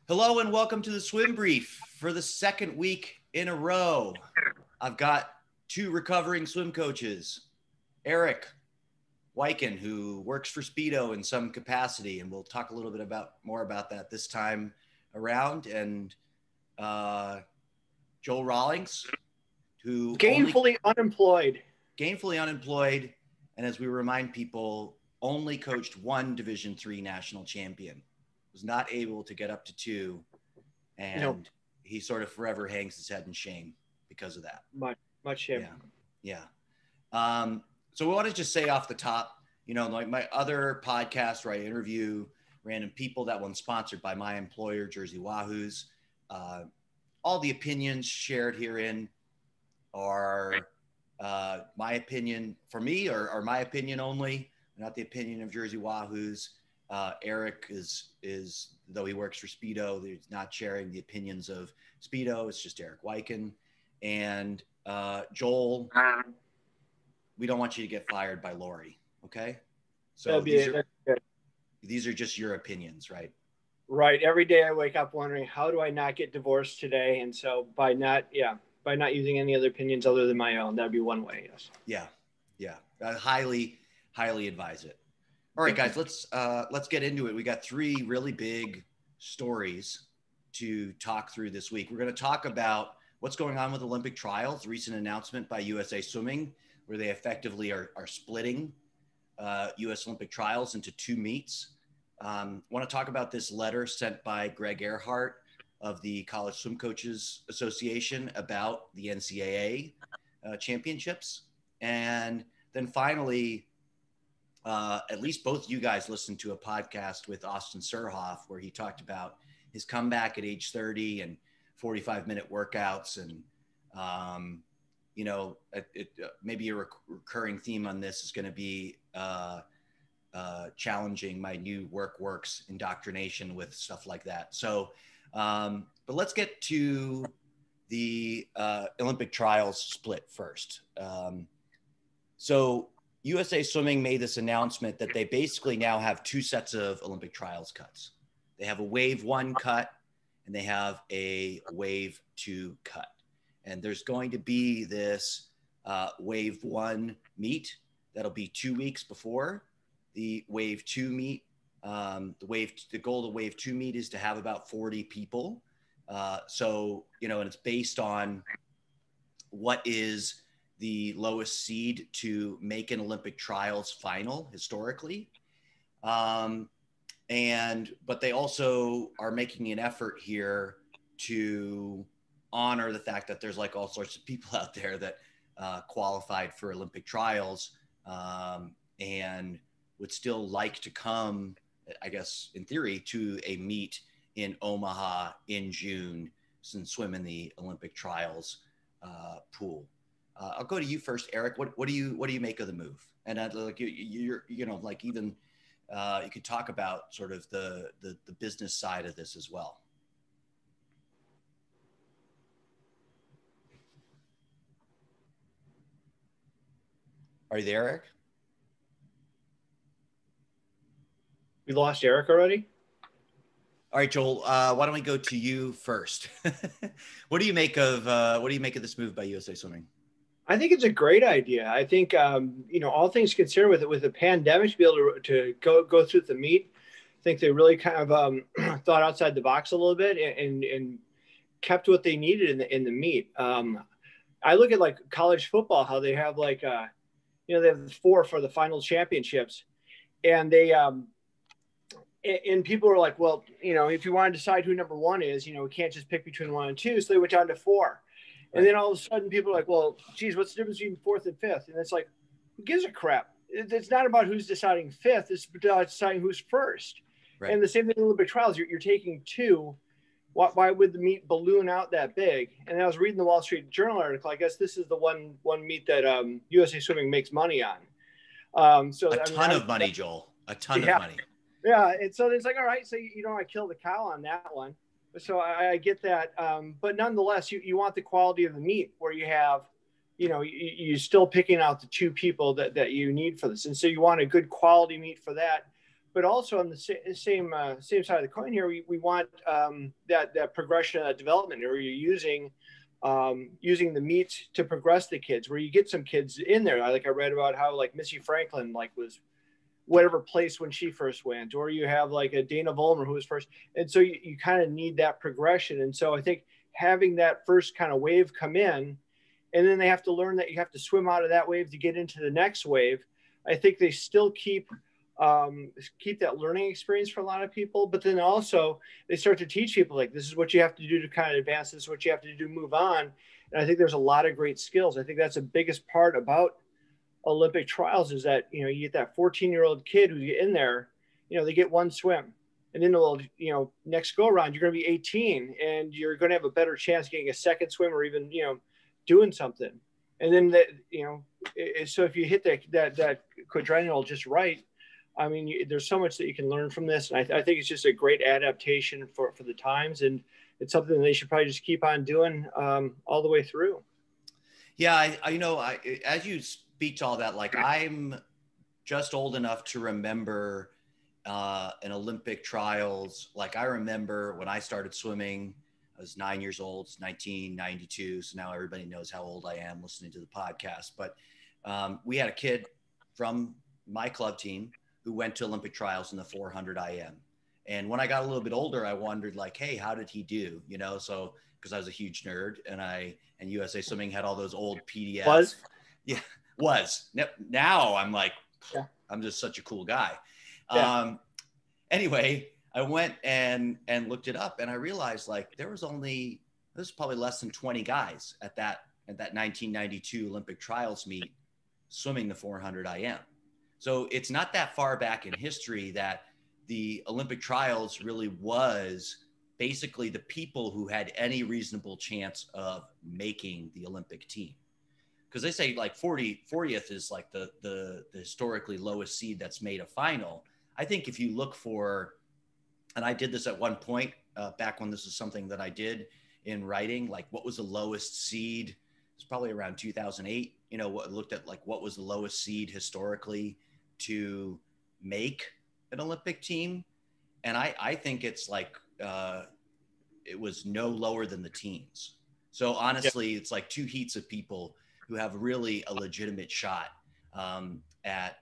Hello and welcome to the Swim Brief for the second week in a row. I've got two recovering swim coaches, Erik Wiken, who works for Speedo in some capacity, and we'll talk a little bit more about that this time around, and Joel Rollings, who gainfully unemployed, and as we remind people, only coached one Division III national champion. Was not able to get up to two, and he sort of forever hangs his head in shame because of that. Much shame. Yeah. So we want to just say off the top, like my other podcast where I interview random people, that one's sponsored by my employer, Jersey Wahoos. All the opinions shared herein are my opinion for me, or my opinion only, not the opinion of Jersey Wahoos. Erik is though he works for Speedo, he's not sharing the opinions of Speedo. It's just Erik Wiken. And Joel, we don't want you to get fired by Lori, okay? So these are just your opinions, right? Right. Every day I wake up wondering, how do I not get divorced today? And so by not using any other opinions other than my own, that'd be one way. Yes. Yeah. I highly advise it. All right, guys, let's get into it. We got three really big stories to talk through this week. We're going to talk about what's going on with Olympic trials, recent announcement by USA Swimming, where they effectively are splitting U.S. Olympic trials into two meets. Want to talk about this letter sent by Greg Earhart of the College Swim Coaches Association about the NCAA championships. And then finally, at least both you guys listened to a podcast with Austin Surhoff where he talked about his comeback at age 30 and 45-minute workouts. And, maybe a recurring theme on this is going to be challenging my new works indoctrination with stuff like that. So, but let's get to the Olympic trials split first. So USA Swimming made this announcement that they basically now have two sets of Olympic trials cuts. They have a wave 1 cut and they have a wave 2 cut. And there's going to be this wave 1 meet that'll be 2 weeks before the wave 2 meet. The goal of the wave 2 meet is to have about 40 people. And it's based on what is the lowest seed to make an Olympic trials final historically. But they also are making an effort here to honor the fact that there's like all sorts of people out there that qualified for Olympic trials and would still like to come, I guess, in theory, to a meet in Omaha in June and swim in the Olympic trials pool. I'll go to you first, Erik. What do you make of the move? And you could talk about sort of the business side of this as well. Are you there, Erik? We lost Erik already? All right, Joel, why don't we go to you first? What do you make of this move by USA Swimming? I think it's a great idea. I think, all things considered with the pandemic, to be able to go through the meet, I think they really kind of thought outside the box a little bit and kept what they needed in the meet. I look at like college football, how they have they have 4 for the final championships, and they and people are like, well, if you want to decide who number 1 is, we can't just pick between 1 and 2, so they went down to 4. And then all of a sudden people are like, well, geez, what's the difference between 4th and 5th? And it's like, who gives a crap? It's not about who's deciding 5th. It's about deciding who's first. Right. And the same thing in Olympic trials. You're taking 2. Why would the meet balloon out that big? And I was reading the Wall Street Journal article. I guess this is the one meet that USA Swimming makes money on. A ton of money, Joel. A ton of money. Yeah. And so it's like, all right, so you don't want to kill the cow on that one. So I get that. But nonetheless, you want the quality of the meet where you have, you're still picking out the 2 people that you need for this. And so you want a good quality meet for that. but also on the same side of the coin here, we want that progression, development, where you're using the meet to progress the kids, where you get some kids in there. Like I read about how like Missy Franklin was whatever place when she first went, or you have like a Dana Vollmer who was first. And so you kind of need that progression. And so I think having that first kind of wave come in, and then they have to learn that you have to swim out of that wave to get into the next wave. I think they still keep that learning experience for a lot of people, but then also they start to teach people like, this is what you have to do to kind of advance. This is what you have to do to move on. And I think there's a lot of great skills. I think that's the biggest part about Olympic trials, is that, you get that 14-year-old kid who's in there, they get one swim, and then next go around, you're going to be 18 and you're going to have a better chance of getting a second swim, or even, doing something. And then so if you hit that quadrennial just right, I mean, there's so much that you can learn from this. And I think it's just a great adaptation for the times. And it's something they should probably just keep on doing all the way through. Yeah. I as you speak to all that, like I'm just old enough to remember an Olympic trials. Like I remember when I started swimming, I was 9 years old. It's 1992. So now everybody knows how old I am listening to the podcast. But we had a kid from my club team who went to Olympic trials in the 400 IM. And when I got a little bit older, I wondered like, hey, how did he do? So because I was a huge nerd, and USA Swimming had all those old PDFs. Was. Now I'm like, yeah. I'm just such a cool guy. Yeah. Anyway, I went and looked it up, and I realized like there's probably less than 20 guys at that 1992 Olympic trials meet swimming the 400 IM. So it's not that far back in history that the Olympic trials really was basically the people who had any reasonable chance of making the Olympic team. Because they say like 40th is like the historically lowest seed that's made a final. I think if you look for, and I did this at one point back when this is something that I did in writing, like what was the lowest seed? It's probably around 2008. Looked at like what was the lowest seed historically to make an Olympic team. And I think it's like, it was no lower than the teens. So honestly, It's like two heats of people who have really a legitimate shot at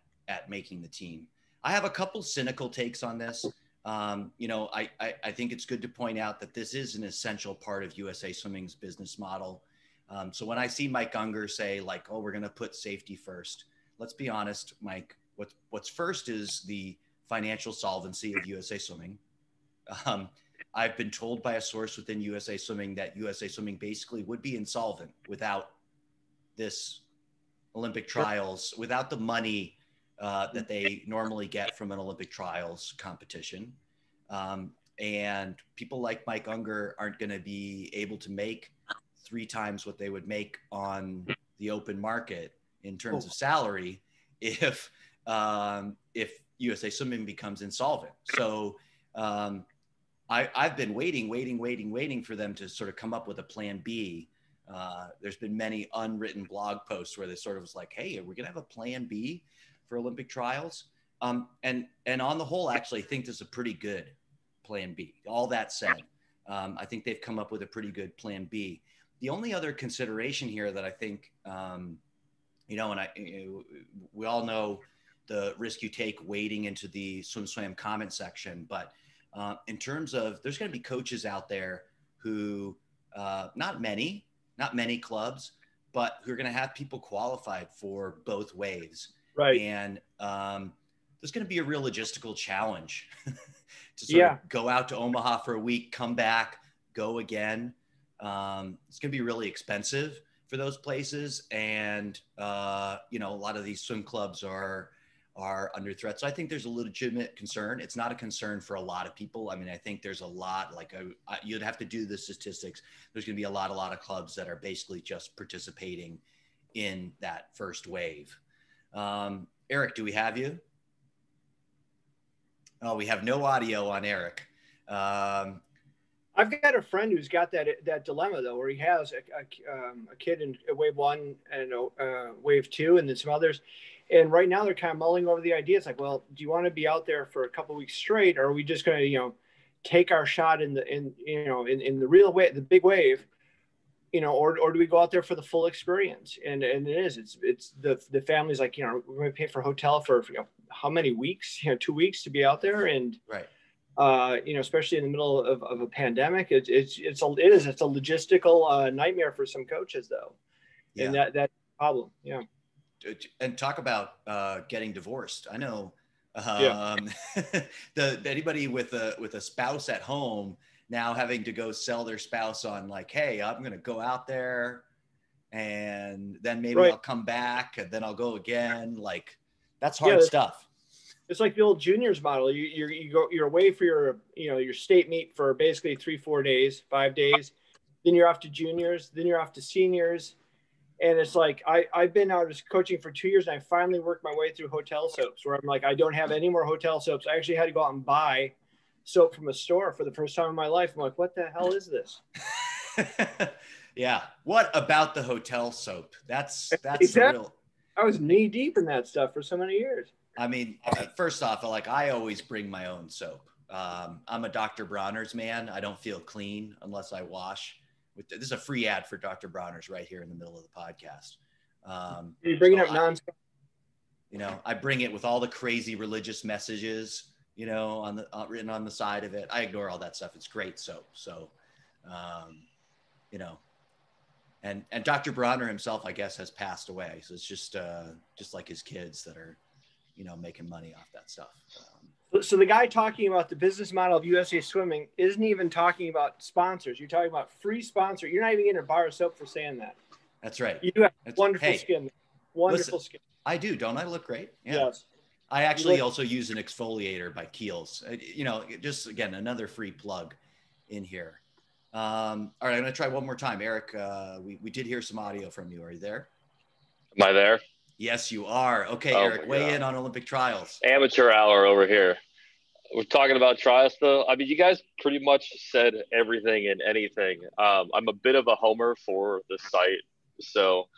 making the team. I have a couple cynical takes on this. I think it's good to point out that this is an essential part of USA Swimming's business model. So when I see Mike Unger say like, oh, we're going to put safety first, let's be honest, Mike, what's first is the financial solvency of USA Swimming. I've been told by a source within USA Swimming that USA Swimming basically would be insolvent without this Olympic trials, without the money that they normally get from an Olympic trials competition. And people like Mike Unger aren't going to be able to make 3 times what they would make on the open market in terms of salary if USA Swimming becomes insolvent. So I've been waiting for them to sort of come up with a plan B. There's been many unwritten blog posts where they sort of was like, hey, are we going to have a plan B for Olympic trials? And on the whole, actually, I think this is a pretty good plan B. All that said, I think they've come up with a pretty good plan B. The only other consideration here that I think, we all know the risk you take wading into the swim comment section, but in terms of, there's going to be coaches out there who, not many clubs, but who are going to have people qualified for both waves. Right. And there's going to be a real logistical challenge to sort of go out to Omaha for a week, come back, go again. It's going to be really expensive for those places. And, a lot of these swim clubs are under threat. So I think there's a legitimate concern. It's not a concern for a lot of people. I mean, I think there's a lot, you'd have to do the statistics. There's going to be a lot of clubs that are basically just participating in that first wave. Erik, do we have you? Oh, we have no audio on Erik. I've got a friend who's got that dilemma though, where he has a kid in wave 1 and wave 2, and then some others. And right now they're kind of mulling over the idea. It's like, well, do you want to be out there for a couple of weeks straight, or are we just going to, take our shot in the real way, the big wave, or do we go out there for the full experience? And it's the family's like, we're going to pay for hotel for how many weeks, 2 weeks to be out there. And, right. Especially in the middle of a pandemic, it's a logistical nightmare for some coaches though. Yeah. And that's a problem. Yeah. And talk about getting divorced. I know anybody with a spouse at home now having to go sell their spouse on like, hey, I'm going to go out there and then maybe I'll come back and then I'll go again. Like that's hard stuff. It's like the old juniors model. You're away for your state meet for basically 3-4 days, 5 days. Then you're off to juniors. Then you're off to seniors. And it's like, I've been out as coaching for 2 years and I finally worked my way through hotel soaps where I'm like, I don't have any more hotel soaps. I actually had to go out and buy soap from a store for the first time in my life. I'm like, what the hell is this? Yeah. What about the hotel soap? That's exactly. I was knee deep in that stuff for so many years. I mean, first off, like I always bring my own soap. I'm a Dr. Bronner's man. I don't feel clean unless I wash. This is a free ad for Dr. Bronner's right here in the middle of the podcast. You're bringing up nonstop. I bring it with all the crazy religious messages, on the written on the side of it. I ignore all that stuff. It's great soap. So, and Dr. Bronner himself, I guess, has passed away. So it's just like his kids that are, making money off that stuff. So the guy talking about the business model of USA Swimming isn't even talking about sponsors. You're talking about free sponsor. You're not even getting a bar of soap for saying that. That's right. You have wonderful skin. Wonderful skin. I do. Don't I look great? Yeah. Yes. I actually also use an exfoliator by Kiehl's. Just again, another free plug in here. All right, I'm going to try one more time. Erik, we did hear some audio from you. Are you there? Am I there? Yes, you are. Okay, Erik, weigh in on Olympic trials. Amateur hour over here. We're talking about trials, though. I mean, you guys pretty much said everything and anything. I'm a bit of a homer for the site. So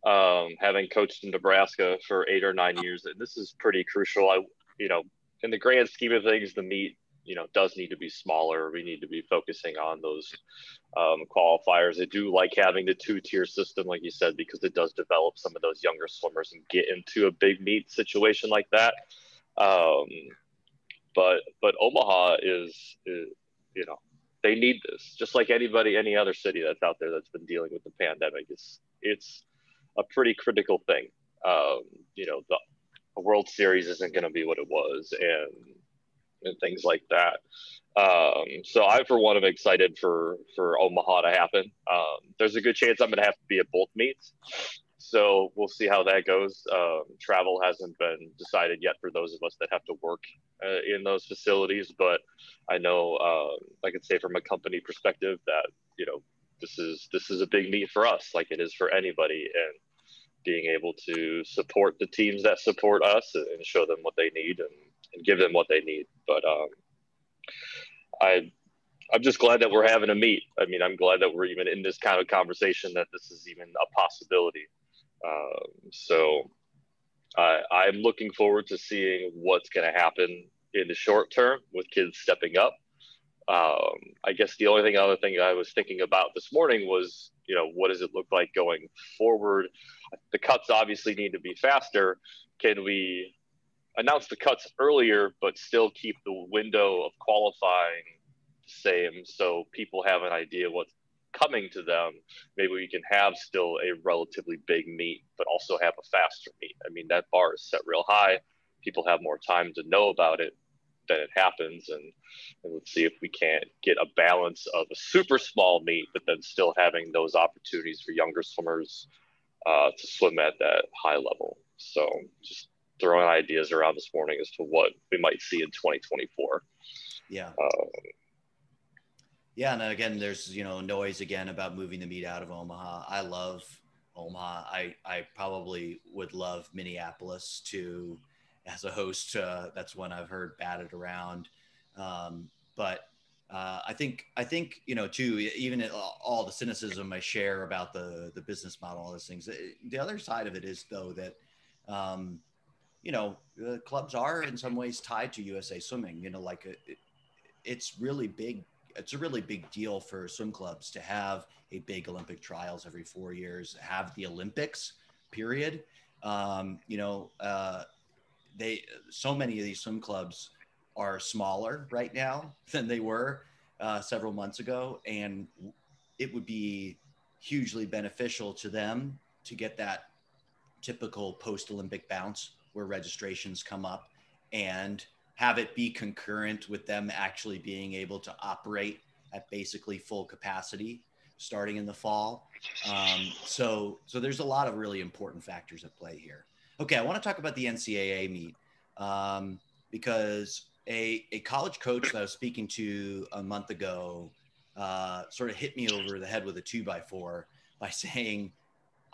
having coached in Nebraska for 8 or 9 years, and this is pretty crucial. In the grand scheme of things, the meet, does need to be smaller. We need to be focusing on those qualifiers. I do like having the 2-tier system, like you said, because it does develop some of those younger swimmers and get into a big meet situation like that. But Omaha is, they need this, just like any other city that's out there that's been dealing with the pandemic. It's a pretty critical thing. The World Series isn't going to be what it was, and things like that. So I, for one, am excited for Omaha to happen. There's a good chance I'm going to have to be at both meets. So we'll see how that goes. Travel hasn't been decided yet for those of us that have to work in those facilities. But I know I could say from a company perspective that, this is a big meet for us, like it is for anybody. And being able to support the teams that support us and show them what they need and give them what they need. But I'm just glad that we're having a meet. I mean, I'm glad that we're even in this kind of conversation, that this is even a possibility. So I'm looking forward to seeing what's going to happen in the short term with kids stepping up. I guess the other thing I was thinking about this morning was, what does it look like going forward? The cuts obviously need to be faster. Can we announce the cuts earlier, but still keep the window of qualifying the same so people have an idea what's coming to them? Maybe we can have still a relatively big meet, but also have a faster meet. I mean, that bar is set real high. People have more time to know about it than it happens. And let's see if we can't get a balance of a super small meet, but then still having those opportunities for younger swimmers to swim at that high level. So just throwing ideas around this morning as to what we might see in 2024. Yeah. Yeah. And again, there's, noise again about moving the meet out of Omaha. I love Omaha. I probably would love Minneapolis too, as a host. That's one I've heard batted around. But I think, too, even all the cynicism I share about the business model, all those things, the other side of it is though, that, clubs are in some ways tied to USA Swimming. It's really big. It's a really big deal for swim clubs to have a big Olympic trials every 4 years, have the Olympics period. So many of these swim clubs are smaller right now than they were several months ago. And it would be hugely beneficial to them to get that typical post-Olympic bounce where registrations come up and have it be concurrent with them actually being able to operate at basically full capacity starting in the fall. So there's a lot of really important factors at play here. Okay, I want to talk about the NCAA meet because a college coach that I was speaking to a month ago sort of hit me over the head with a 2x4 by saying,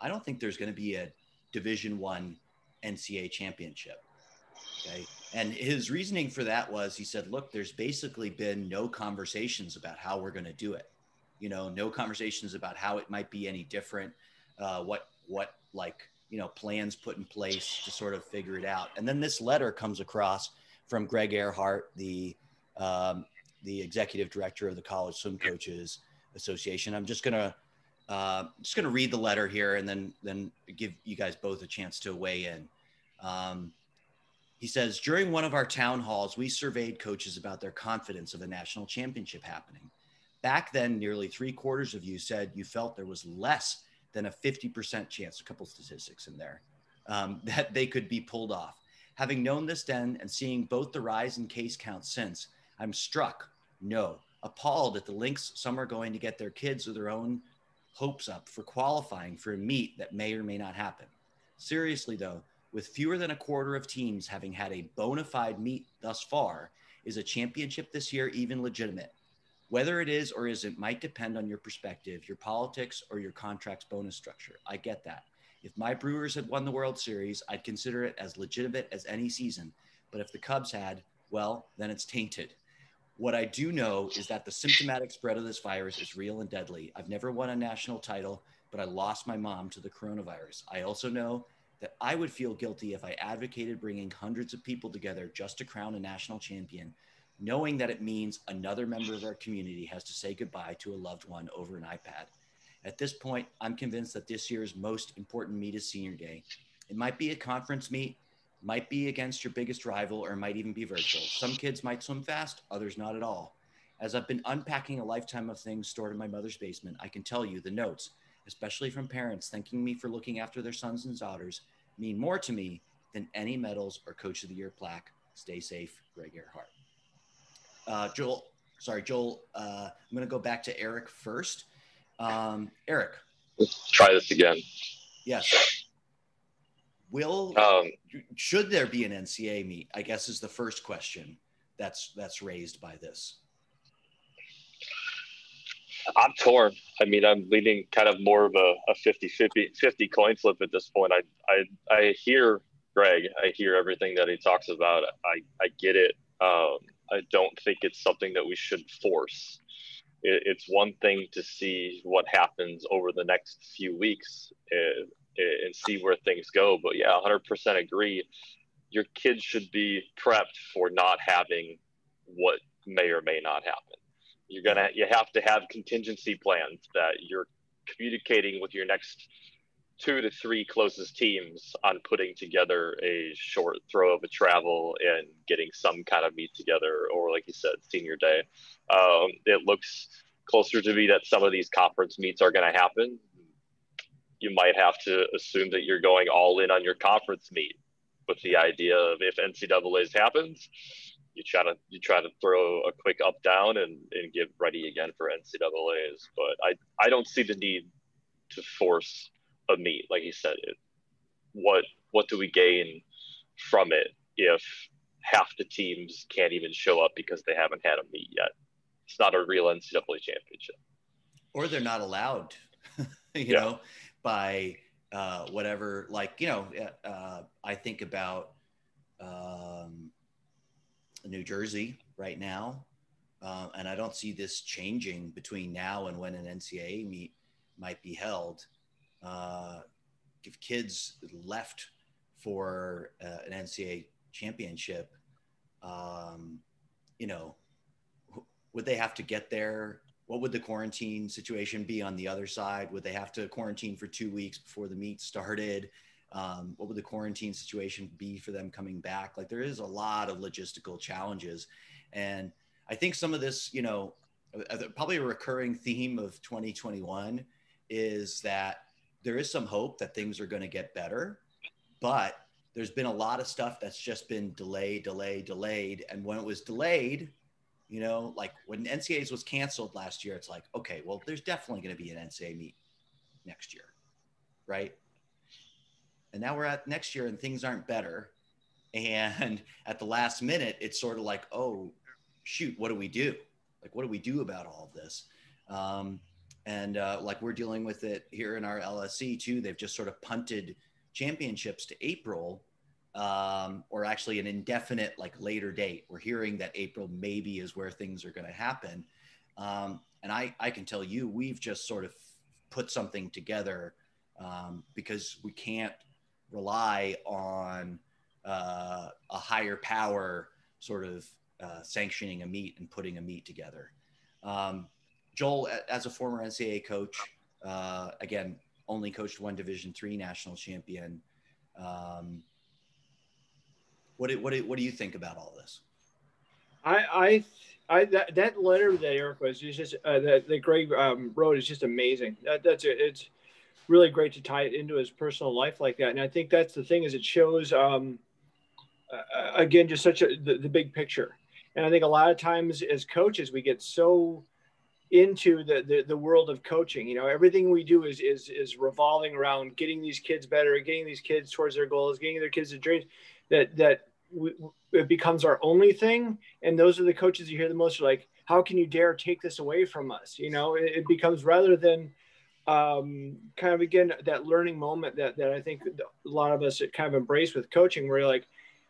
I don't think there's going to be a Division I NCAA championship. Okay. And his reasoning for that was, he said, look, there's basically been no conversations about how we're going to do it. No conversations about how it might be any different, what plans put in place to sort of figure it out. And then this letter comes across from Greg Earhart, the executive director of the College Swim Coaches Association. I'm just going to read the letter here and then give you guys both a chance to weigh in. He says, during one of our town halls, we surveyed coaches about their confidence of a national championship happening. Back then, nearly 3/4 of you said you felt there was less than a 50% chance, a couple statistics in there, that they could be pulled off. Having known this then and seeing both the rise in case counts since, I'm struck, no, appalled at the lengths some are going to get their kids or their own hopes up for qualifying for a meet that may or may not happen. Seriously, though, with fewer than 1/4 of teams having had a bona fide meet thus far, is a championship this year even legitimate? Whether it is or isn't might depend on your perspective, your politics, or your contract's bonus structure. I get that. If my Brewers had won the World Series, I'd consider it as legitimate as any season. But if the Cubs had, well, then it's tainted. What I do know is that the symptomatic spread of this virus is real and deadly. I've never won a national title, but I lost my mom to the coronavirus. I also know that I would feel guilty if I advocated bringing hundreds of people together just to crown a national champion, knowing that it means another member of our community has to say goodbye to a loved one over an iPad. At this point, I'm convinced that this year's most important meet is Senior Day. It might be a conference meet, might be against your biggest rival, or might even be virtual. Some kids might swim fast, others not at all. As I've been unpacking a lifetime of things stored in my mother's basement, I can tell you the notes, especially from parents thanking me for looking after their sons and daughters, mean more to me than any medals or Coach of the Year plaque. Stay safe, Greg Earhart. Joel, I'm going to go back to Erik first. Erik. Let's try this again. Yes. Should there be an NCAA meet, I guess, is the first question that's raised by this. I'm torn. I mean, I'm leaning kind of more of a 50 coin flip at this point. I hear Greg. I hear everything that he talks about. I get it. I don't think it's something that we should force. It's one thing to see what happens over the next few weeks and see where things go. But yeah, 100% agree. Your kids should be prepped for not having what may or may not happen. You have to have contingency plans that you're communicating with your next 2 to 3 closest teams on putting together a short throw of a travel and getting some kind of meet together, or like you said, Senior Day. It looks closer to me that some of these conference meets are going to happen. You might have to assume that you're going all in on your conference meet with the idea of if NCAAs happens, you try to throw a quick up down and get ready again for NCAAs. But I don't see the need to force a meet. Like you said, what do we gain from it if half the teams can't even show up because they haven't had a meet yet? It's not a real NCAA championship. Or they're not allowed, you know, by whatever, I think about New Jersey right now, and I don't see this changing between now and when an NCAA meet might be held. If kids left for an NCAA championship, you know, would they have to get there? What would the quarantine situation be on the other side? Would they have to quarantine for 2 weeks before the meet started? What would the quarantine situation be for them coming back? Like, there is a lot of logistical challenges. And I think some of this, you know, probably a recurring theme of 2021 is that there is some hope that things are going to get better, but there's been a lot of stuff that's just been delayed. And when it was delayed, you know, like when NCAAs was canceled last year, it's like, okay, well, there's definitely going to be an NCAA meet next year, right? And now we're at next year and things aren't better. And at the last minute, it's sort of like, oh, shoot, what do we do? Like, what do we do about all of this? Like, we're dealing with it here in our LSC too. They've just sort of punted championships to April, or actually an indefinite, like, later date. We're hearing that April maybe is where things are going to happen. And I can tell you, we've just sort of put something together because we can't rely on a higher power sort of sanctioning a meet and putting a meet together. Joel, as a former NCAA coach, again, only coached one Division III national champion. What do you think about all this? That letter that Erik was just that Greg wrote is just amazing. It's really great to tie it into his personal life like that. And I think that's the thing, is it shows again just such the big picture. And I think a lot of times as coaches we get so into the world of coaching. You know, everything we do is revolving around getting these kids better, getting these kids towards their goals, getting their kids to dreams. That it becomes our only thing. And those are the coaches you hear the most are like, how can you dare take this away from us? You know, it becomes, rather than kind of, again, that learning moment that I think a lot of us kind of embrace with coaching, where you're like,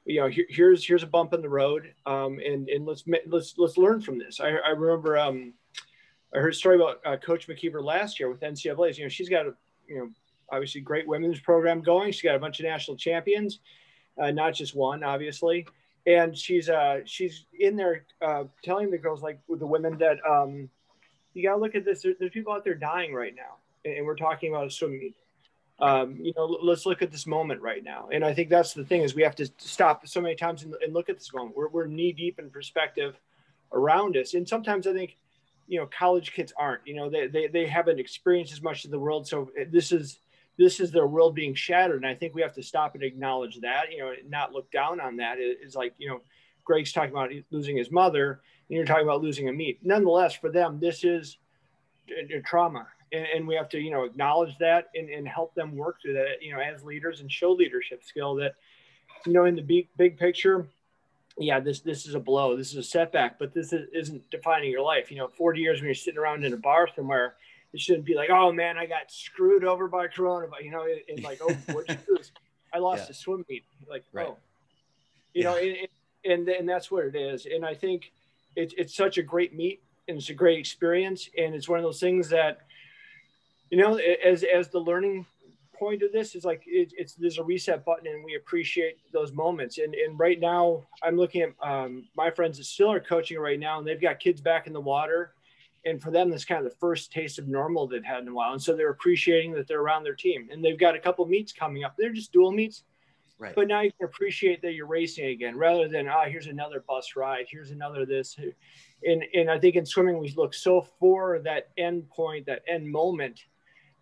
you know, here's a bump in the road, and let's learn from this. I remember I heard a story about Coach McKeever last year with NCAAs. You know, she's got obviously great women's program going. She's got a bunch of national champions, not just one, obviously. And she's in there telling the girls, like with the women, that you got to look at this. There's people out there dying right now, and we're talking about a swim meet. You know, let's look at this moment right now. And I think that's the thing, is we have to stop so many times and look at this moment. We're knee deep in perspective around us. And sometimes I think, you know, college kids aren't, you know, they haven't experienced as much of the world. So this is their world being shattered. And I think we have to stop and acknowledge that, you know, not look down on that. It's like, you know, Greg's talking about losing his mother, and you're talking about losing a meet. Nonetheless, for them, this is a trauma. And we have to, you know, acknowledge that and help them work through that, you know, as leaders, and show leadership skill that, you know, in the big picture, yeah, this is a blow. This is a setback, but this isn't defining your life. You know, 40 years when you're sitting around in a bar somewhere, it shouldn't be like, oh man, I got screwed over by Corona, but, you know, and like, oh, what'd you do? I lost a swim meet. Like, right. Oh, you know, and that's what it is. And I think it's such a great meet, and it's a great experience. And it's one of those things that, you know, as the learning point of this is like, there's a reset button, and we appreciate those moments. And right now I'm looking at my friends that still are coaching right now, and they've got kids back in the water. And for them, that's kind of the first taste of normal they've had in a while. And so they're appreciating that they're around their team, and they've got a couple meets coming up. They're just dual meets. Right. But now you can appreciate that you're racing again, rather than, here's another bus ride. Here's another this. And I think in swimming, we look so for that end point, that end moment,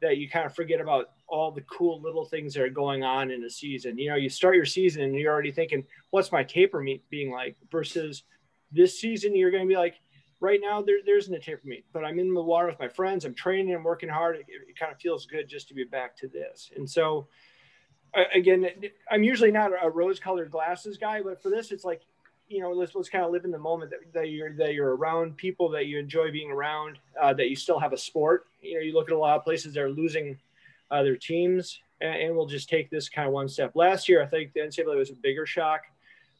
that you kind of forget about all the cool little things that are going on in a season. You know, you start your season and you're already thinking, what's my taper meet being like? Versus this season, you're going to be like, right now there isn't a taper meet, but I'm in the water with my friends. I'm training, I'm working hard. It kind of feels good just to be back to this. And so again, I'm usually not a rose colored glasses guy, but for this, it's like, you know, let's kind of live in the moment that you're around people that you enjoy being around, that you still have a sport. You know, you look at a lot of places that are losing their teams, and we'll just take this kind of one step. Last year, I think the NCAA was a bigger shock.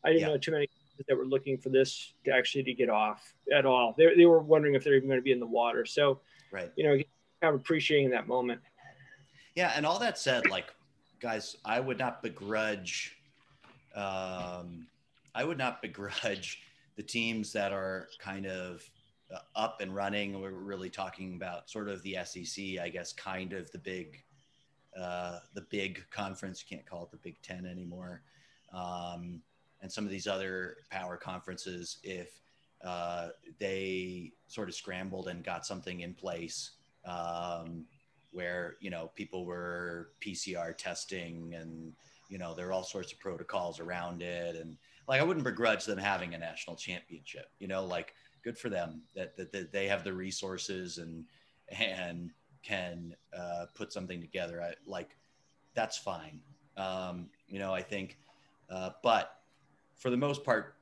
I didn't know too many that were looking for this to get off at all. They were wondering if they're even going to be in the water. So, right, you know, kind of appreciating that moment. Yeah, and all that said, like, guys, I would not begrudge the teams that are kind of up and running. We're really talking about sort of the SEC, I guess, kind of the big conference. You can't call it the Big Ten anymore. And some of these other power conferences, if they sort of scrambled and got something in place where, people were PCR testing and, there are all sorts of protocols around it. And like, I wouldn't begrudge them having a national championship, like good for them that they have the resources and can put something together. That's fine. I think, but for the most part,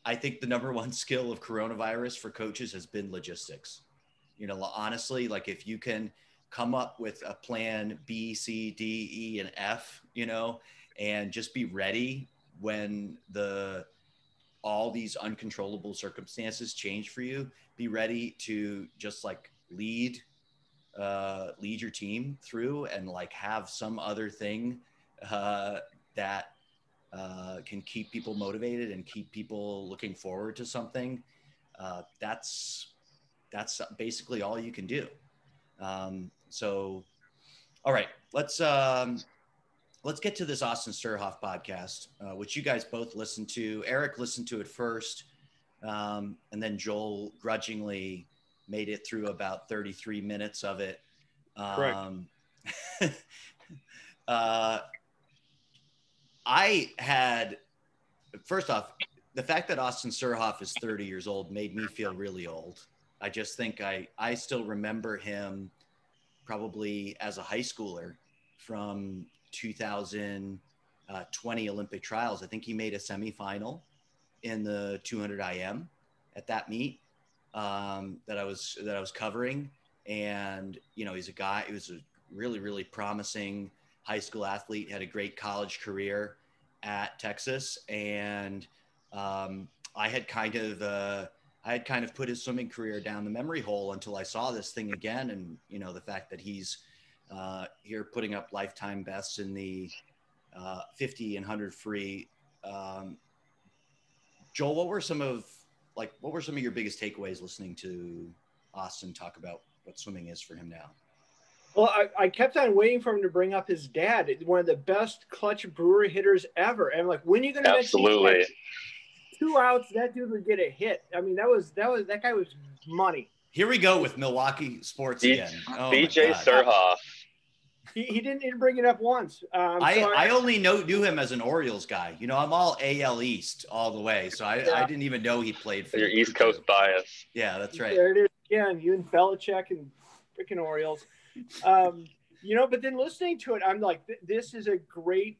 I think the number one skill of coronavirus for coaches has been logistics. Honestly, like if you can come up with a plan B, C, D, E, and F, and just be ready when all these uncontrollable circumstances change for you, be ready to just like lead your team through and like have some other thing that can keep people motivated and keep people looking forward to something. That's basically all you can do. So, all right, let's get to this Austin Surhoff podcast, which you guys both listened to. Erik listened to it first, and then Joel grudgingly made it through about 33 minutes of it. Correct. First off, the fact that Austin Surhoff is 30 years old made me feel really old. I just think I still remember him probably as a high schooler from 2020 Olympic trials. I think he made a semifinal in the 200 IM at that meet that I was covering. And, he's a guy, he was a really, really promising high school athlete, had a great college career at Texas. And I had kind of put his swimming career down the memory hole until I saw this thing again. And, the fact that he's here putting up lifetime bests in the 50 and 100 free. Joel, what were some of your biggest takeaways listening to Austin talk about what swimming is for him now? Well, I kept on waiting for him to bring up his dad, one of the best clutch brewery hitters ever. And I'm like, when are you going to mention Absolutely. 2 outs, that dude would get a hit. I mean, that guy was money. Here we go with Milwaukee sports again. BJ Surhoff. He didn't bring it up once. I only knew him as an Orioles guy. I'm all AL East all the way, so I didn't even know he played for your East Coast bias. Yeah, that's right. There it is again. You and Belichick and freaking Orioles. But then listening to it, I'm like, this is a great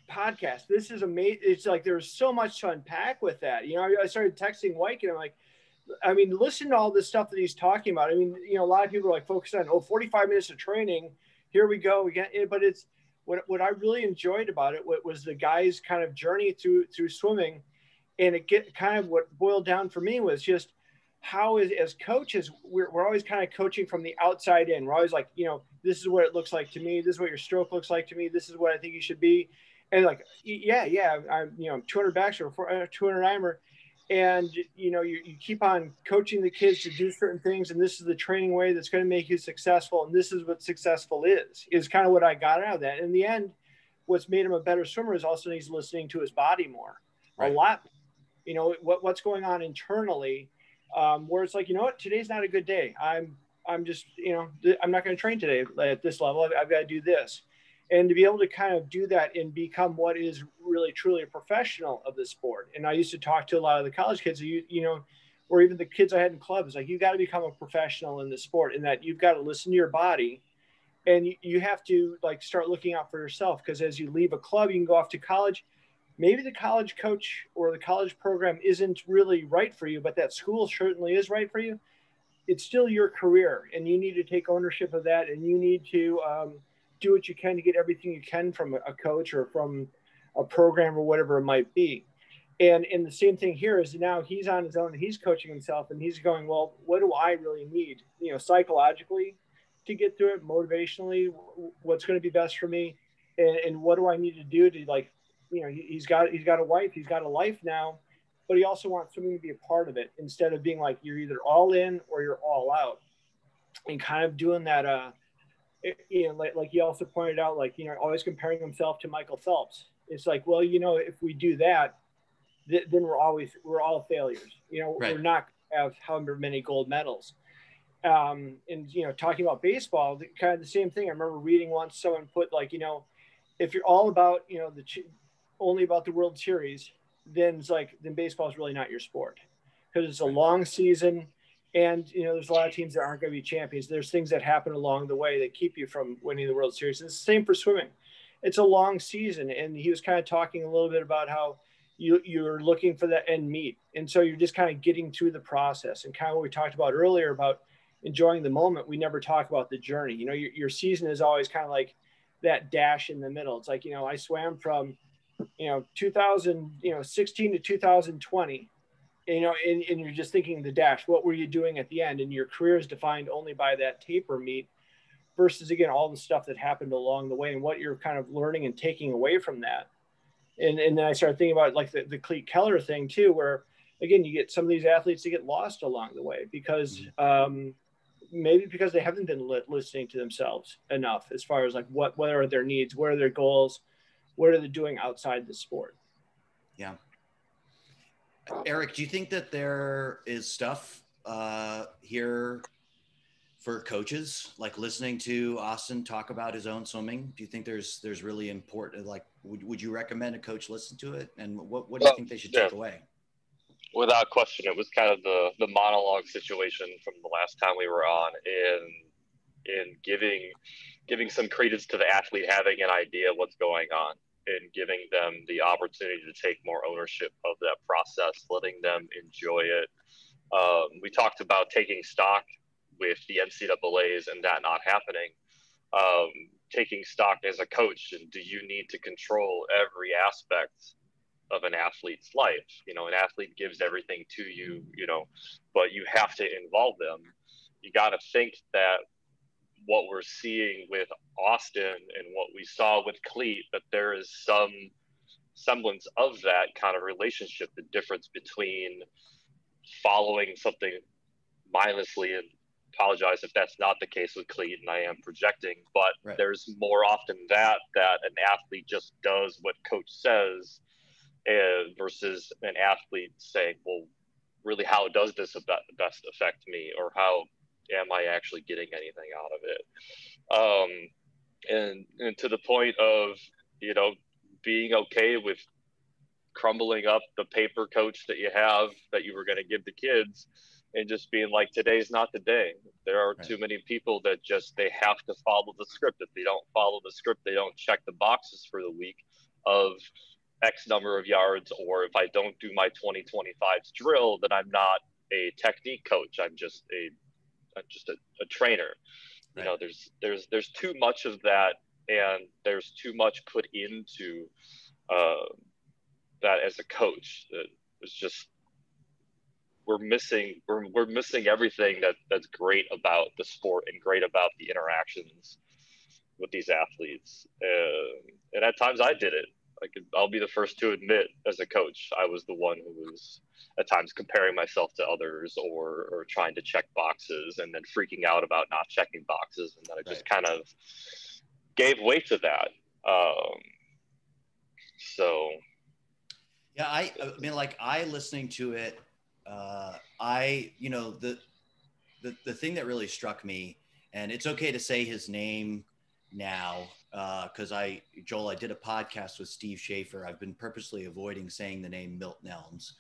podcast. This is amazing. It's like there's so much to unpack with that. I started texting Wiken. I'm like, listen to all this stuff that he's talking about. A lot of people are like focused on 45 minutes of training. Here we go again. But it's what I really enjoyed about it was the guy's kind of journey through swimming, and what boiled down for me was just how as coaches we're always kind of coaching from the outside in. We're always like, this is what it looks like to me. This is what your stroke looks like to me. This is what I think you should be. And like, I'm 200 backs or 200 IMer. And, you keep on coaching the kids to do certain things. And this is the training way that's going to make you successful. And this is what successful is kind of what I got out of that. In the end, what's made him a better swimmer is also he's listening to his body more, right. A lot, what's going on internally, where it's like, today's not a good day. I'm just, I'm not going to train today at this level. I've got to do this. And to be able to kind of do that and become what is really truly a professional of the sport. And I used to talk to a lot of the college kids, or even the kids I had in clubs, like, you got to become a professional in the sport, and that you've got to listen to your body, and you have to like start looking out for yourself. Because as you leave a club, you can go off to college. Maybe the college coach or the college program isn't really right for you, but that school certainly is right for you. It's still your career, and you need to take ownership of that. And you need to, do what you can to get everything you can from a coach or from a program or whatever it might be. And the same thing here is now he's on his own and he's coaching himself, and he's going, well, what do I really need, psychologically to get through it, motivationally, what's going to be best for me. and what do I need to do to, like, he's got a wife, he's got a life now, but he also wants swimming to be a part of it, instead of being like, you're either all in or you're all out, and kind of doing that, like he also pointed out, like, always comparing himself to Michael Phelps. It's like, well, if we do that, then we're all failures. Right. We're not going to have however many gold medals. And talking about baseball, kind of the same thing. I remember reading once someone put, like, if you're all about only about the World Series, then baseball is really not your sport, because it's a long season, and there's a lot of teams that aren't going to be champions. There's things that happen along the way that keep you from winning the World Series. It's the same for swimming. It's a long season, and he was kind of talking a little bit about how you're looking for the end meet, and so you're just kind of getting through the process, and kind of what we talked about earlier about enjoying the moment. We never talk about the journey. Your season is always kind of like that dash in the middle. It's like, I swam from 2016 to 2020, and you're just thinking the dash, what were you doing at the end? And your career is defined only by that taper meet, versus, again, all the stuff that happened along the way and what you're kind of learning and taking away from that. And then I started thinking about, like, the Cleat Keller thing too, where, again, you get some of these athletes to get lost along the way because maybe because they haven't been listening to themselves enough, as far as, like, what are their needs, what are their goals, what are they doing outside the sport. Yeah. Erik, do you think that there is stuff here for coaches, like listening to Austin talk about his own swimming? Do you think there's really important, like, would you recommend a coach listen to it? And what do you think they should take away? Without question, it was kind of the monologue situation from the last time we were on, in giving some credence to the athlete having an idea of what's going on, and giving them the opportunity to take more ownership of that process, letting them enjoy it. We talked about taking stock with the NCAAs and that not happening. Taking stock as a coach, and do you need to control every aspect of an athlete's life? An athlete gives everything to you, but you have to involve them. You got to think that what we're seeing with Austin and what we saw with Cleat, that there is some semblance of that kind of relationship, the difference between following something mindlessly, and apologize if that's not the case with Cleat and I am projecting, but right. There's more often that an athlete just does what coach says, versus an athlete saying, well, really, how does this best affect me, or how am I actually getting anything out of it? And to the point of, being okay with crumbling up the paper coach that you have, that you were going to give the kids, and just being like, today's not the day. There are too many people that they have to follow the script. If they don't follow the script, they don't check the boxes for the week of X number of yards, or if I don't do my 2025's drill, then I'm not a technique coach. I'm just a trainer. Right. There's too much of that, and there's too much put into that as a coach. That it's just, we're missing everything that's great about the sport and great about the interactions with these athletes. And at times I did it. I'll be the first to admit, as a coach, I was the one who was at times comparing myself to others, or trying to check boxes and then freaking out about not checking boxes. And then I just kind of gave way to that. Yeah, I mean, like, listening to it, the thing that really struck me, and it's okay to say his name now, because Joel, I did a podcast with Steve Schaefer. I've been purposely avoiding saying the name Milton Elms,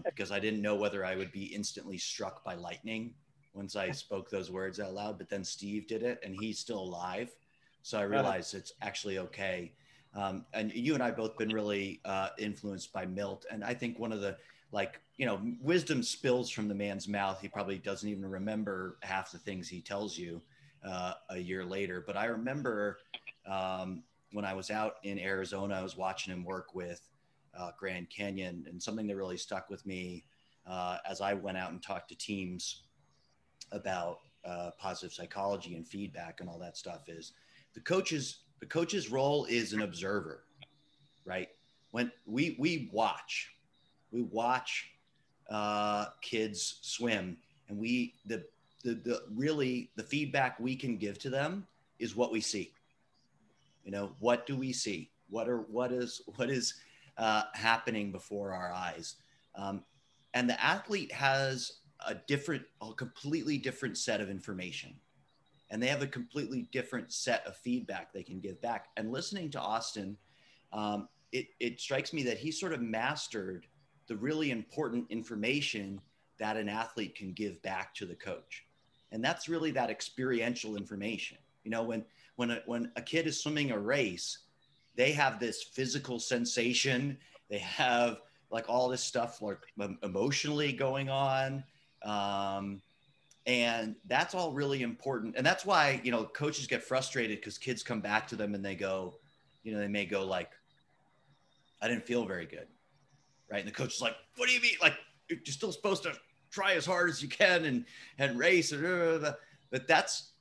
because I didn't know whether I would be instantly struck by lightning once I spoke those words out loud. But then Steve did it, and he's still alive, so I realized it's actually okay. And you and I both been really influenced by Milt, and I think one of the, wisdom spills from the man's mouth. He probably doesn't even remember half the things he tells you a year later. But I remember when I was out in Arizona, I was watching him work with Grand Canyon, and something that really stuck with me as I went out and talked to teams about positive psychology and feedback and all that stuff is the coaches The coach's role is an observer, right? When we watch kids swim, and the feedback we can give to them is what we see. What do we see? What is happening before our eyes? And the athlete has a completely different set of information, and they have a completely different set of feedback they can give back. And listening to Austin, it strikes me that he sort of mastered the really important information that an athlete can give back to the coach. And that's really that experiential information. When a kid is swimming a race, they have this physical sensation. They have like all this stuff like emotionally going on. And that's all really important. And that's why, coaches get frustrated because kids come back to them and they go, they may go like, I didn't feel very good. Right. And the coach is like, what do you mean? Like, you're still supposed to try as hard as you can and race. But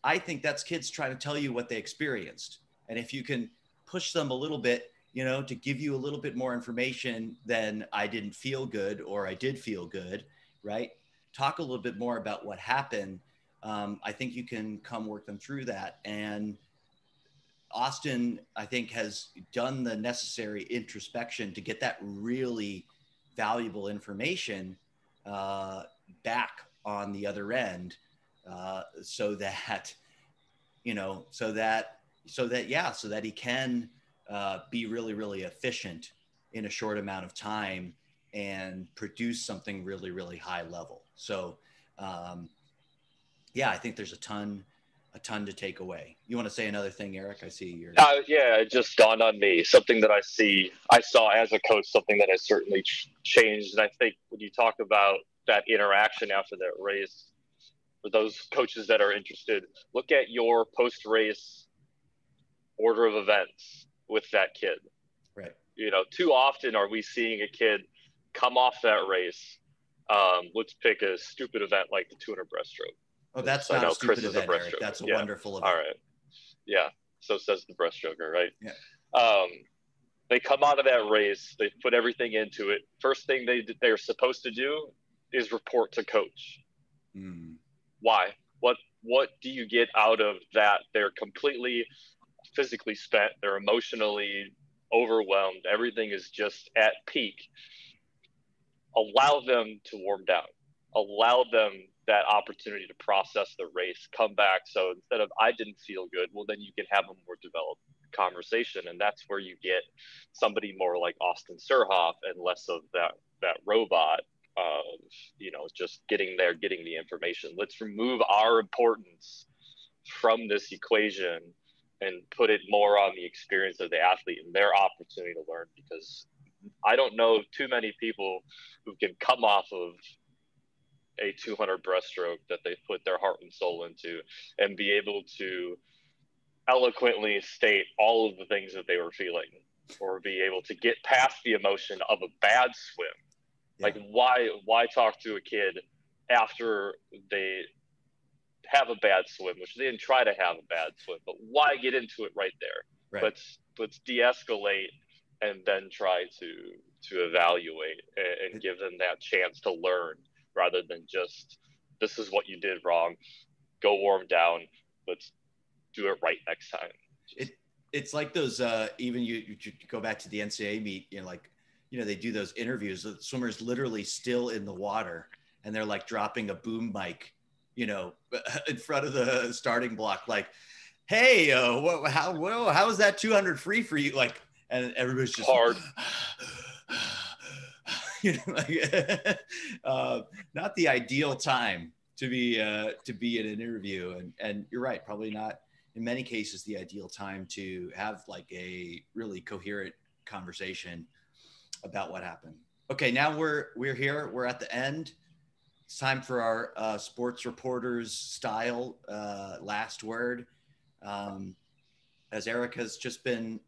I think that's kids trying to tell you what they experienced. And if you can push them a little bit, to give you a little bit more information than I didn't feel good or I did feel good, right? Talk a little bit more about what happened. I think you can come work them through that. And Austin, I think, has done the necessary introspection to get that really valuable information back on the other end, so that he can be really, really efficient in a short amount of time and produce something really, really high level. So, I think there's a ton to take away. You want to say another thing, Erik? I see you're. Yeah, it just dawned on me. Something that I saw as a coach, something that has certainly changed. And I think when you talk about that interaction after that race, for those coaches that are interested, look at your post-race order of events with that kid. Right. Too often are we seeing a kid come off that race. Let's pick a stupid event like the 200 breaststroke. Oh, that's not a stupid event, Erik. That's a wonderful event. All right. Yeah. So says the breaststroker, right? Yeah. They come out of that race. They put everything into it. First thing they're supposed to do is report to coach. Why? What do you get out of that? They're completely physically spent. They're emotionally overwhelmed. Everything is just at peak. Allow them to warm down. Allow them that opportunity to process the race, come back. So instead of, I didn't feel good, well, then you can have a more developed conversation. And that's where you get somebody more like Austin Surhoff and less of that robot of, just getting the information. Let's remove our importance from this equation and put it more on the experience of the athlete and their opportunity to learn, because I don't know too many people who can come off of a 200 breaststroke that they put their heart and soul into and be able to eloquently state all of the things that they were feeling, or be able to get past the emotion of a bad swim. Yeah. Like why talk to a kid after they have a bad swim, which they didn't try to have a bad swim, but why get into it right there? Right. Let's de-escalate and then try to evaluate and give them that chance to learn, rather than just, this is what you did wrong, go warm down, let's do it right next time. It's like those, even you go back to the NCAA meet, they do those interviews, the swimmers literally still in the water, and they're like dropping a boom mic, in front of the starting block, like, hey, how was that 200 free for you? Like, and everybody's just hard. Not the ideal time to be in an interview, and you're right, probably not in many cases the ideal time to have like a really coherent conversation about what happened. Okay, now we're here, we're at the end. It's time for our sports reporters style last word. As Erik has just been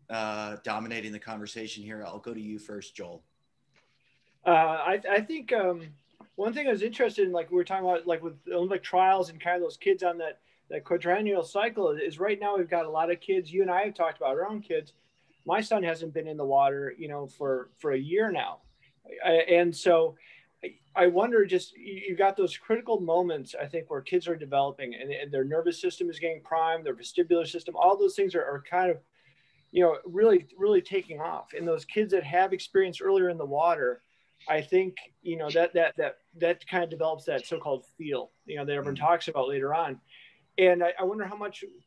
dominating the conversation here, I'll go to you first, Joel. I think one thing I was interested in, like we were talking about, like with Olympic trials and kind of those kids on that quadrennial cycle is right now. We've got a lot of kids. You and I have talked about our own kids. My son hasn't been in the water, for a year now. And so I wonder, just you got those critical moments, I think, where kids are developing and their nervous system is getting primed, their vestibular system, all those things are kind of, really, really taking off. And those kids that have experience earlier in the water, I think, that kind of develops that so-called feel, that everyone talks about later on. And I wonder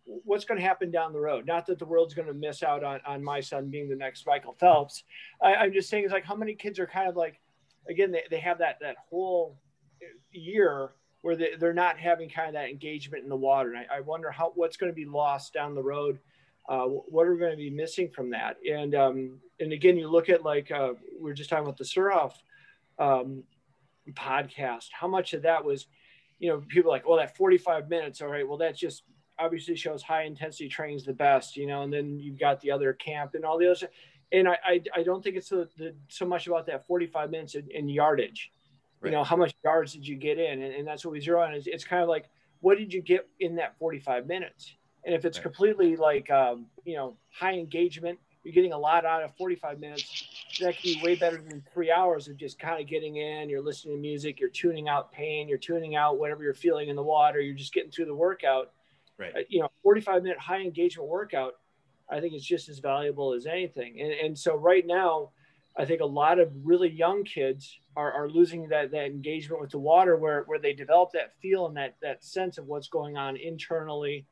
what's going to happen down the road. Not that the world's going to miss out on my son being the next Michael Phelps. I'm just saying, it's like, how many kids are kind of like, again, they have that whole year where they're not having kind of that engagement in the water. And I wonder what's going to be lost down the road. What are we going to be missing from that? And again, you look at, like, we were just talking about the Surhoff podcast, how much of that was, people are like, well, that 45 minutes. All right. Well, that just obviously shows high intensity training is the best, and then you've got the other camp and all the other. And I don't think it's so much about that 45 minutes in yardage, right. How much yards did you get in? And that's what we zero on. It's kind of like, what did you get in that 45 minutes? And if it's right. completely like, high engagement, you're getting a lot out of 45 minutes. That can be way better than 3 hours of just kind of getting in. You're listening to music. You're tuning out pain. You're tuning out whatever you're feeling in the water. You're just getting through the workout. Right. 45-minute high engagement workout, I think it's just as valuable as anything. And so right now, I think a lot of really young kids are losing that engagement with the water where they develop that feel and that sense of what's going on internally.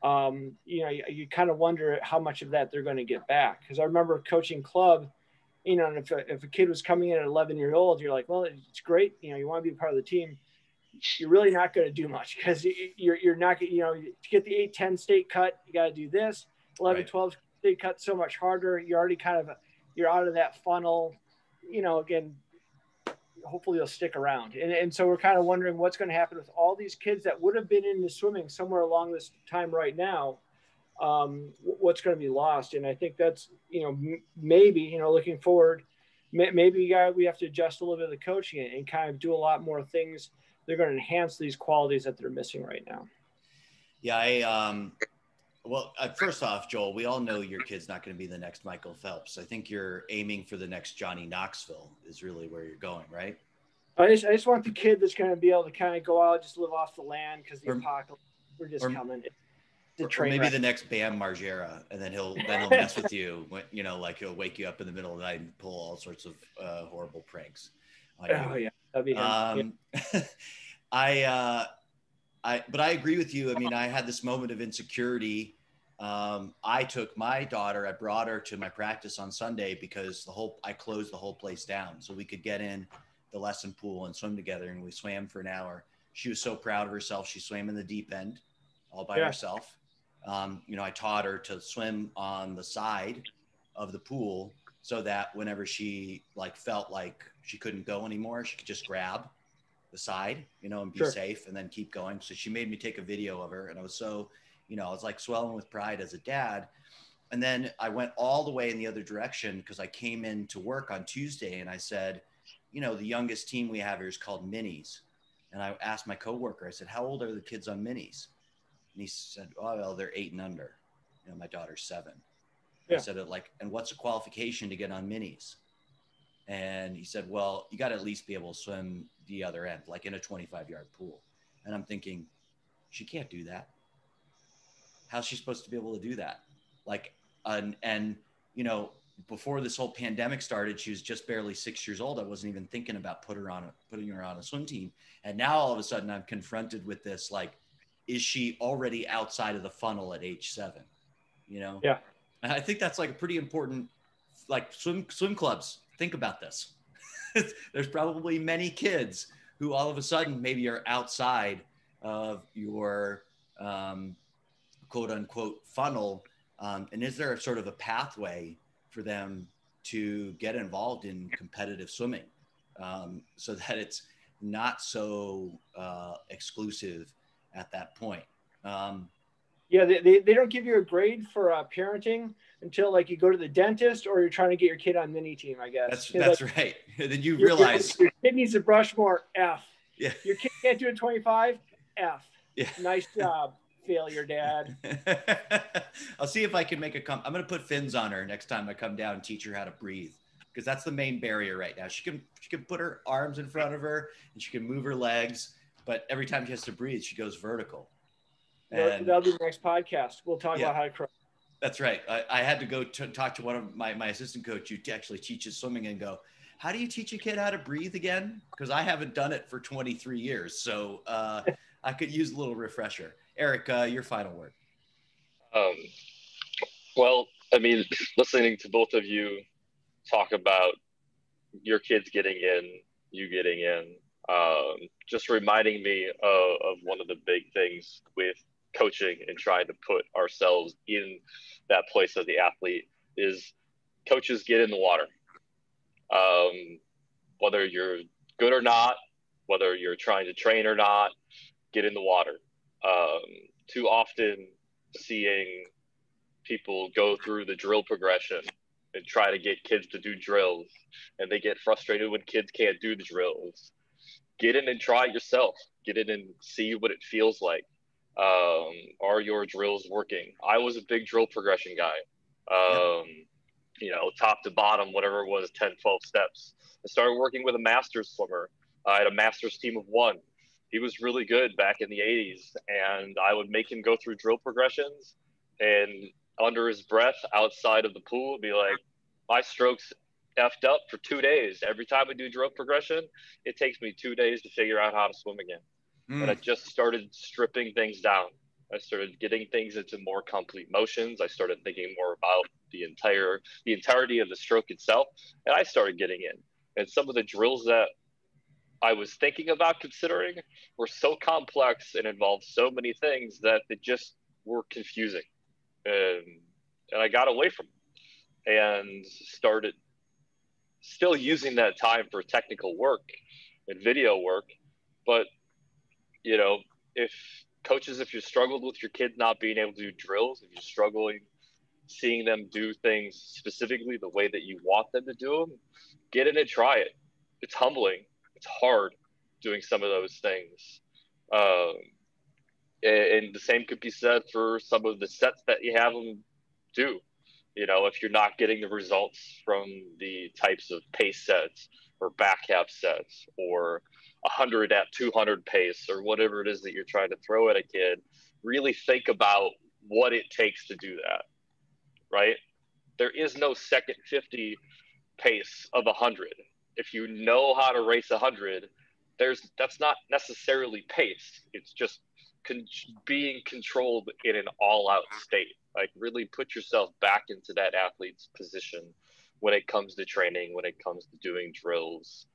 You kind of wonder how much of that they're going to get back. Because I remember coaching club, and if a kid was coming in at 11-year-old, you're like, well, it's great. You want to be part of the team. You're really not going to do much because you're not, to get the 8-10 state cut, you got to do this. 11-12 right. state cut so much harder. You're already you're out of that funnel. Again, hopefully you'll stick around. And so we're kind of wondering what's going to happen with all these kids that would have been into swimming somewhere along this time right now. What's going to be lost. And I think that's, maybe, looking forward, maybe we have to adjust a little bit of the coaching and kind of do a lot more things. They're going to enhance these qualities that they're missing right now. Yeah. Well, first off, Joel, we all know your kid's not going to be the next Michael Phelps. I think you're aiming for the next Johnny Knoxville is really where you're going, right? I just want the kid that's going to be able to kind of go out, just live off the land because the apocalypse, we're just coming. Or maybe the next Bam Margera, and then he'll mess with you. Like he'll wake you up in the middle of the night and pull all sorts of horrible pranks on you. Oh yeah, that'd be him. But I agree with you. I mean, I had this moment of insecurity. I took my daughter, I brought her to my practice on Sunday because I closed the whole place down so we could get in the lesson pool and swim together. And we swam for an hour. She was so proud of herself. She swam in the deep end all by herself. I taught her to swim on the side of the pool so that whenever she felt like she couldn't go anymore, she could just grab the side, and be safe and then keep going. So she made me take a video of her, and I was so, I was like swelling with pride as a dad. And then I went all the way in the other direction because I came in to work on Tuesday and I said, the youngest team we have here is called minis. And I asked my coworker, I said, how old are the kids on minis? And he said, oh, well, they're 8 and under. My daughter's 7. Yeah. I said, and what's the qualification to get on minis? And he said, well, you got to at least be able to swim the other end, like in a 25-yard pool. And I'm thinking, she can't do that. How's she supposed to be able to do that? Before this whole pandemic started, she was just barely 6 years old. I wasn't even thinking about putting her on a swim team. And now all of a sudden I'm confronted with this, is she already outside of the funnel at age 7? Yeah. And I think that's a pretty important, swim clubs. Think about this. There's probably many kids who all of a sudden maybe are outside of your quote unquote funnel. And is there a sort of a pathway for them to get involved in competitive swimming so that it's not so exclusive at that point? Yeah, they don't give you a grade for parenting until you go to the dentist or you're trying to get your kid on mini team, I guess. That's right. Then you realize your kid needs to brush more, F. Yeah. Your kid can't do a 25, F. Yeah. Nice job. failure, Dad. I'll see if I can make I'm going to put fins on her next time I come down and teach her how to breathe, because that's the main barrier right now. She can put her arms in front of her and she can move her legs, but every time she has to breathe, she goes vertical. And that'll be the next podcast. We'll talk about how to cry. That's right. I had to go talk to one of my assistant coach who actually teaches swimming and go, how do you teach a kid how to breathe again? Because I haven't done it for 23 years. So I could use a little refresher. Erik, your final word. Well, I mean, listening to both of you talk about your kids getting in, you getting in, just reminding me of one of the big things with coaching and trying to put ourselves in that place of the athlete is coaches get in the water. Whether you're good or not, whether you're trying to train or not, get in the water. Too often seeing people go through the drill progression and try to get kids to do drills, and they get frustrated when kids can't do the drills. Get in and try it yourself. Get in and see what it feels like. Are your drills working? I was a big drill progression guy. Top to bottom, whatever it was, 10, 12 steps. I started working with a master's swimmer. I had a master's team of one. He was really good back in the 80s, and I would make him go through drill progressions, and under his breath outside of the pool be like, my stroke's effed up for 2 days. Every time I do drill progression, it takes me 2 days to figure out how to swim again. And I just started stripping things down. I started getting things into more complete motions. I started thinking more about the entirety of the stroke itself, and I started getting in. And some of the drills that I was thinking about considering were so complex and involved so many things that they just were confusing. And I got away from it and started still using that time for technical work and video work. But, if you struggled with your kids not being able to do drills, if you're struggling seeing them do things specifically the way that you want them to do them, get in and try it. It's humbling. It's hard doing some of those things. And the same could be said for some of the sets that you have them do. If you're not getting the results from the types of pace sets or back half sets or 100 at 200 pace or whatever it is that you're trying to throw at a kid, really think about what it takes to do that, right? There is no second 50 pace of 100. If you know how to race 100, that's not necessarily pace. It's just being controlled in an all-out state. Like, really put yourself back into that athlete's position when it comes to training, when it comes to doing drills.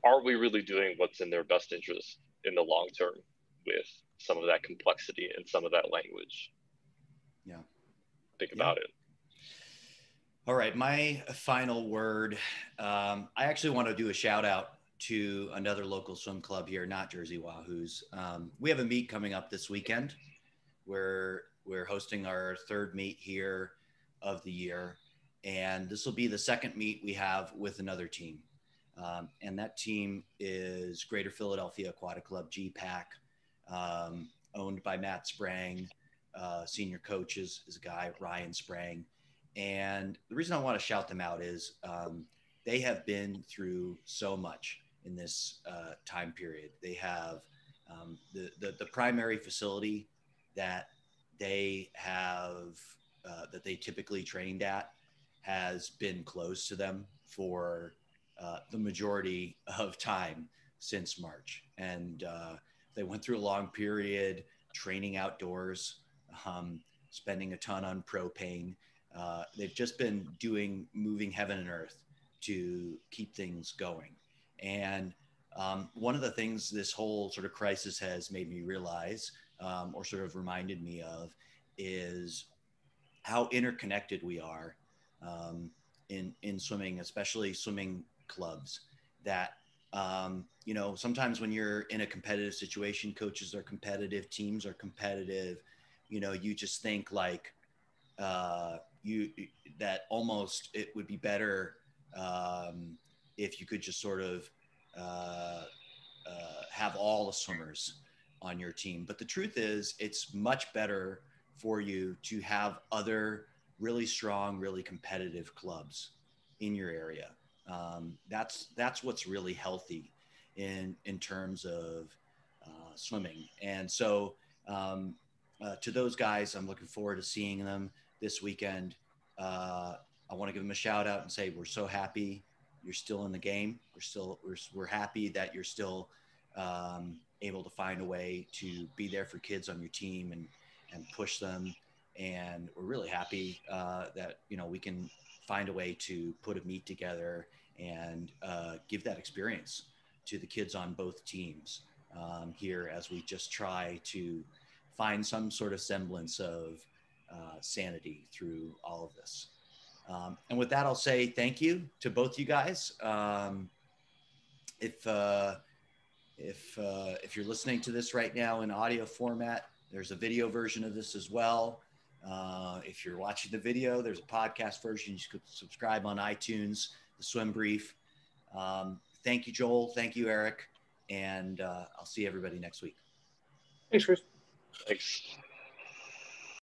Are we really doing what's in their best interest in the long term with some of that complexity and some of that language? Yeah. Think about it. All right. My final word. I actually want to do a shout out to another local swim club here, not Jersey Wahoos. We have a meet coming up this weekend where we're hosting our third meet here of the year. And this will be the second meet we have with another team. And that team is Greater Philadelphia Aquatic Club, GPAC, owned by Matt Sprang. Senior coach is a guy, Ryan Sprang. And the reason I want to shout them out is they have been through so much in this time period. They have the primary facility that they have, that they typically trained at, has been closed to them for the majority of time since March. And they went through a long period training outdoors, spending a ton on propane. They've just been moving heaven and earth to keep things going. And one of the things this whole sort of crisis has made me realize, or sort of reminded me of, is how interconnected we are in swimming, especially swimming clubs. That sometimes when you're in a competitive situation, coaches are competitive, teams are competitive. You just think like that almost it would be better if you could just sort of have all the swimmers on your team. But the truth is, it's much better for you to have other really strong, really competitive clubs in your area. That's what's really healthy in terms of swimming. And so to those guys, I'm looking forward to seeing them this weekend. I want to give them a shout out and say, we're so happy you're still in the game. We're happy that you're still able to find a way to be there for kids on your team and push them. And we're really happy that, we can find a way to put a meet together and give that experience to the kids on both teams here, as we just try to find some sort of semblance of sanity through all of this. And with that, I'll say thank you to both you guys. If you're listening to this right now in audio format, there's a video version of this as well. If you're watching the video, there's a podcast version. You could subscribe on iTunes, the Swim Brief. Thank you, Joel. Thank you, Erik. And I'll see everybody next week. Thanks, Chris. Thanks.